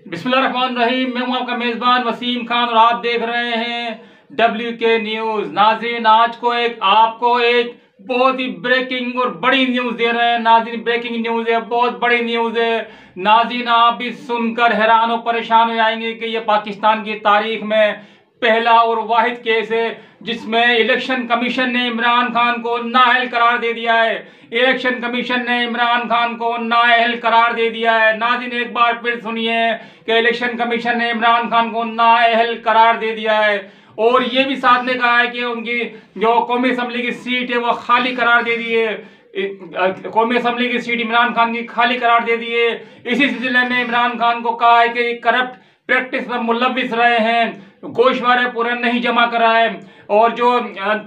बिस्मिल्लाहिर्रहमानिर्रहीम। मैं हूं आपका मेजबान वसीम खान और आप देख रहे हैं WK न्यूज। नाज़रीन, आज को आपको एक बहुत ही ब्रेकिंग और बड़ी न्यूज दे रहे हैं। नाज़रीन, ब्रेकिंग न्यूज है, बहुत बड़ी न्यूज है। नाज़रीन, आप भी सुनकर हैरान और परेशान हो जाएंगे कि ये पाकिस्तान की तारीख में पहला और वाहिद केस है जिसमें इलेक्शन कमीशन ने इमरान खान को नाअहल करार दे दिया है। इलेक्शन कमीशन ने इमरान खान को नाअहल करार दे दिया है। नाज़रीन, एक बार फिर सुनिए कि इलेक्शन कमीशन ने इमरान खान को नाअहल करार दे दिया है और ये भी साथ में कहा है कि उनकी जो कौमी असम्बली की सीट है वो खाली करार दे दी है। कौमी असम्बली की सीट इमरान खान की खाली करार दे दी है। इसी सिलसिले में इमरान खान को कहा है कि करप्ट प्रैक्टिस में मुलविस रहे हैं, गोशवारे पूरा नहीं जमा करा है और जो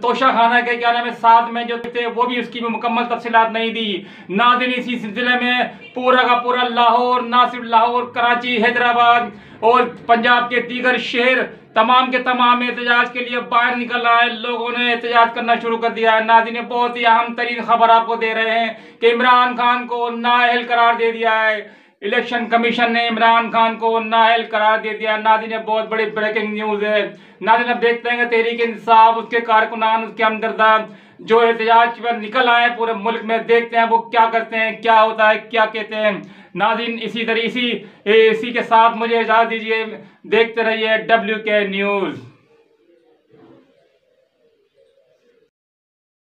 तोशा खाना के क्या नाम है साथ में जो थे वो भी उसकी भी मुकम्मल तफसीलात नहीं दी। नाज़रीन, इसी सिलसिले में पूरा का पूरा लाहौर, ना सिर्फ लाहौर, कराची, हैदराबाद और पंजाब के दीगर शहर तमाम के तमाम एहतजाज के लिए बाहर निकल आए। लोगों ने एहतजाज करना शुरू कर दिया है। नाज़रीन, बहुत ही अहम तरीन खबर आपको दे रहे हैं कि इमरान खान को नाअहल करार दे दिया है। इलेक्शन कमीशन ने इमरान खान को नाअहल करार दे दिया। नाज़रीन, बहुत बड़ी ब्रेकिंग न्यूज है। नाज़रीन, अब देखते हैं कि तहरीक इंसाफ, उसके कारकुनान, उसके हमदर्दा जो एहतजाज पर निकल आए पूरे मुल्क में, देखते हैं वो क्या करते हैं, क्या होता है, क्या कहते हैं। नाज़रीन, इसी के साथ मुझे इजाज़त दीजिए। देखते रहिए WK न्यूज।